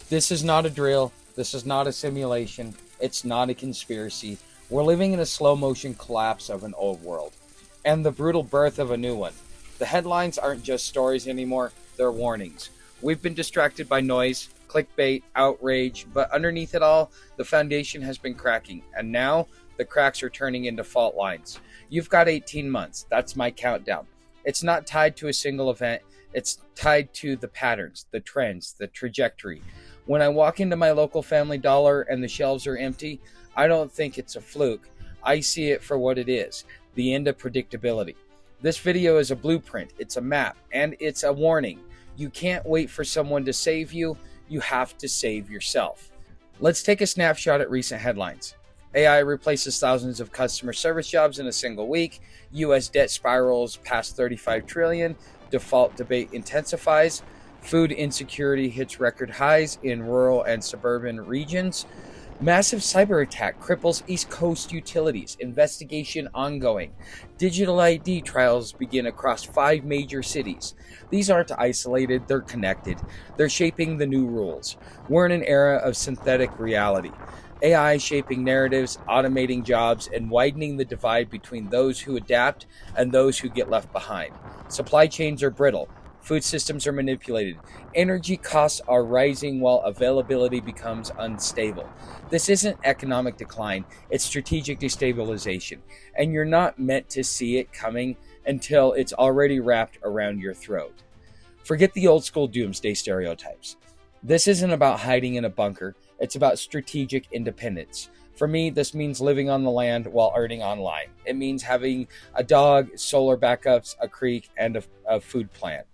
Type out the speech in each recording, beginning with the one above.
This is not a drill. This is not a simulation. It's not a conspiracy. We're living in a slow motion collapse of an old world and the brutal birth of a new one. The headlines aren't just stories anymore, they're warnings. We've been distracted by noise, clickbait, outrage, but underneath it all, the foundation has been cracking, and now the cracks are turning into fault lines. You've got 18 months. That's my countdown. It's not tied to a single event, it's tied to the patterns, the trends, the trajectory. When I walk into my local Family Dollar and the shelves are empty, I don't think it's a fluke. I see it for what it is, the end of predictability. This video is a blueprint, it's a map, and it's a warning. You can't wait for someone to save you, you have to save yourself. Let's take a snapshot at recent headlines. AI replaces thousands of customer service jobs in a single week. US debt spirals past 35 trillion. Default debate intensifies. Food insecurity hits record highs in rural and suburban regions. Massive cyber attack cripples East Coast utilities. Investigation ongoing. Digital ID trials begin across 5 major cities. These aren't isolated, they're connected. They're shaping the new rules. We're in an era of synthetic reality. AI shaping narratives, automating jobs, and widening the divide between those who adapt and those who get left behind. Supply chains are brittle. Food systems are manipulated. Energy costs are rising while availability becomes unstable. This isn't economic decline, it's strategic destabilization. And you're not meant to see it coming until it's already wrapped around your throat. Forget the old school doomsday stereotypes. This isn't about hiding in a bunker, it's about strategic independence. For me, this means living on the land while earning online. It means having a dog, solar backups, a creek, and a food plan.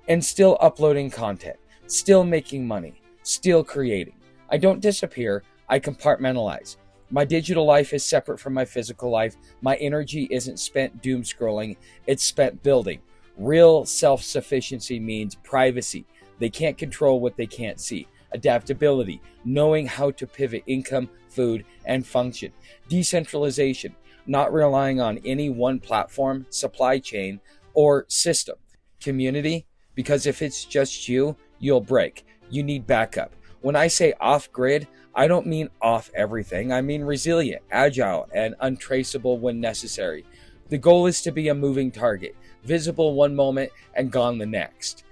And still uploading content, still making money, still creating. I don't disappear, I compartmentalize. My digital life is separate from my physical life. My energy isn't spent doom scrolling, it's spent building. Real self-sufficiency means privacy. They can't control what they can't see. Adaptability, knowing how to pivot income, food, and function. Decentralization, not relying on any one platform, supply chain, or system. Community, because if it's just you, you'll break. You need backup. When I say off-grid, I don't mean off everything. I mean resilient, agile, and untraceable when necessary. The goal is to be a moving target, visible one moment and gone the next.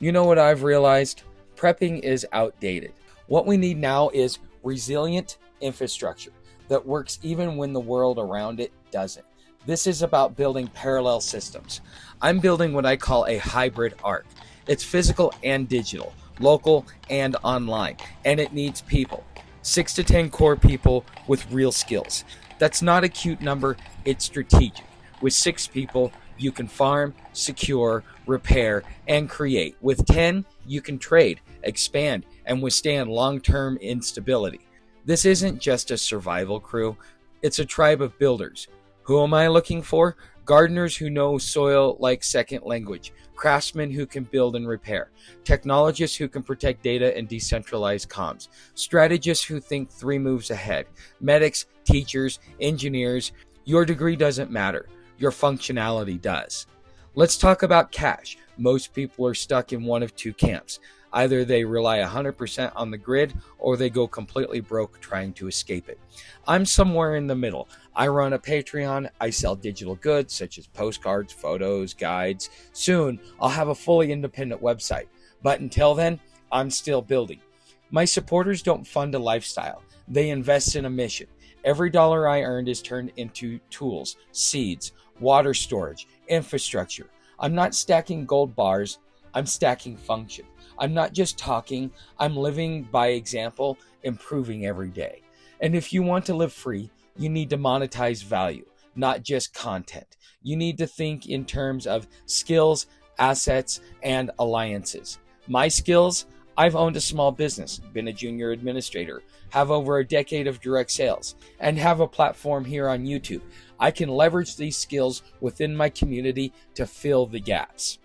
You know what I've realized? Prepping is outdated. What we need now is resilient infrastructure that works even when the world around it doesn't. This is about building parallel systems. I'm building what I call a hybrid arc. It's physical and digital, local and online, and it needs people. 6 to 10 core people with real skills. That's not a cute number, it's strategic. With 6 people, you can farm, secure, repair, and create. With 10, you can trade, expand, and withstand long-term instability. This isn't just a survival crew, it's a tribe of builders. Who am I looking for? Gardeners who know soil like second language, craftsmen who can build and repair, technologists who can protect data and decentralize comms, strategists who think 3 moves ahead, medics, teachers, engineers. Your degree doesn't matter. Your functionality does. Let's talk about cash. Most people are stuck in one of 2 camps. Either they rely 100% on the grid or they go completely broke trying to escape it. I'm somewhere in the middle. I run a Patreon. I sell digital goods such as postcards, photos, guides. Soon, I'll have a fully independent website. But until then, I'm still building. My supporters don't fund a lifestyle. They invest in a mission. Every dollar I earned is turned into tools, seeds, water storage, infrastructure. I'm not stacking gold bars, I'm stacking function. I'm not just talking, I'm living by example, improving every day. And if you want to live free, you need to monetize value, not just content. You need to think in terms of skills, assets, and alliances. My skills, I've owned a small business, been a junior administrator, have over a decade of direct sales, and have a platform here on YouTube. I can leverage these skills within my community to fill the gaps.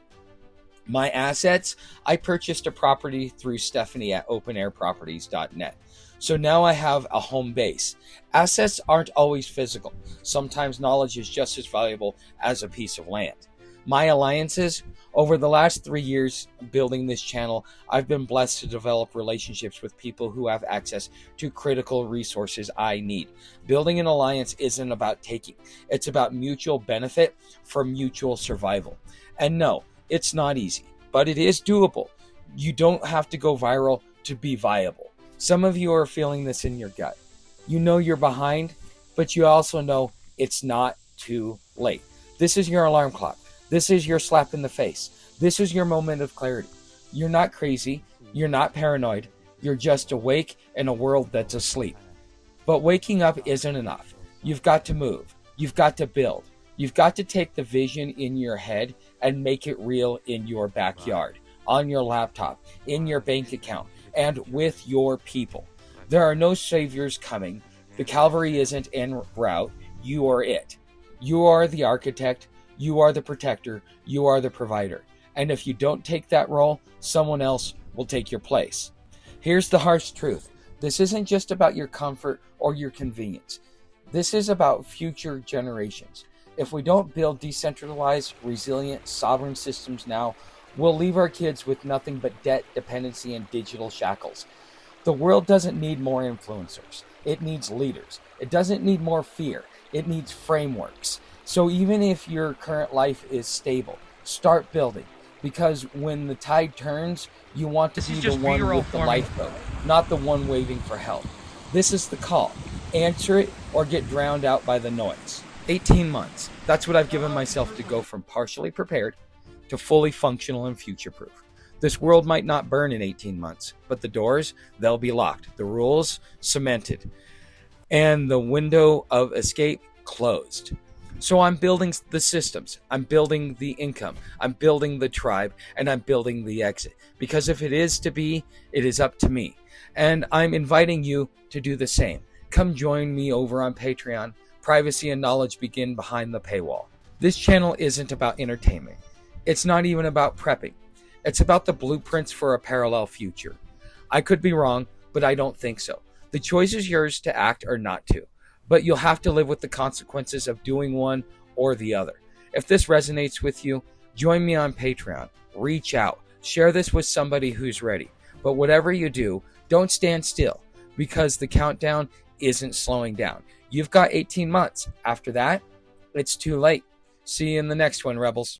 My assets, I purchased a property through Stephanie at openairproperties.net. So now I have a home base. Assets aren't always physical. Sometimes knowledge is just as valuable as a piece of land. My alliances, over the last 3 years building this channel, I've been blessed to develop relationships with people who have access to critical resources I need. Building an alliance isn't about taking, it's about mutual benefit for mutual survival. And no, it's not easy, but it is doable. You don't have to go viral to be viable. Some of you are feeling this in your gut. You know you're behind, but you also know it's not too late. This is your alarm clock. This is your slap in the face. This is your moment of clarity. You're not crazy. You're not paranoid. You're just awake in a world that's asleep. But waking up isn't enough. You've got to move. You've got to build. You've got to take the vision in your head and make it real in your backyard, on your laptop, in your bank account, and with your people. There are no saviors coming. The cavalry isn't en route. You are it. You are the architect. You are the protector. You are the provider. And if you don't take that role, someone else will take your place. Here's the harsh truth. This isn't just about your comfort or your convenience. This is about future generations. If we don't build decentralized, resilient, sovereign systems now, we'll leave our kids with nothing but debt, dependency, and digital shackles. The world doesn't need more influencers. It needs leaders. It doesn't need more fear. It needs frameworks. So even if your current life is stable, start building. Because when the tide turns, you want to be the one with the lifeboat, not the one waving for help. This is the call. Answer it or get drowned out by the noise. 18 months. That's what I've given myself to go from partially prepared to fully functional and future-proof. This world might not burn in 18 months, but the doors, they'll be locked. The rules, cemented. And the window of escape, closed. So I'm building the systems, I'm building the income, I'm building the tribe, and I'm building the exit. Because if it is to be, it is up to me. And I'm inviting you to do the same. Come join me over on Patreon. Privacy and knowledge begin behind the paywall. This channel isn't about entertainment. It's not even about prepping. It's about the blueprints for a parallel future. I could be wrong, but I don't think so. The choice is yours to act or not to. But you'll have to live with the consequences of doing one or the other. If this resonates with you, join me on Patreon. Reach out. Share this with somebody who's ready. But whatever you do, don't stand still, because the countdown isn't slowing down. You've got 18 months. After that, it's too late. See you in the next one, Rebels.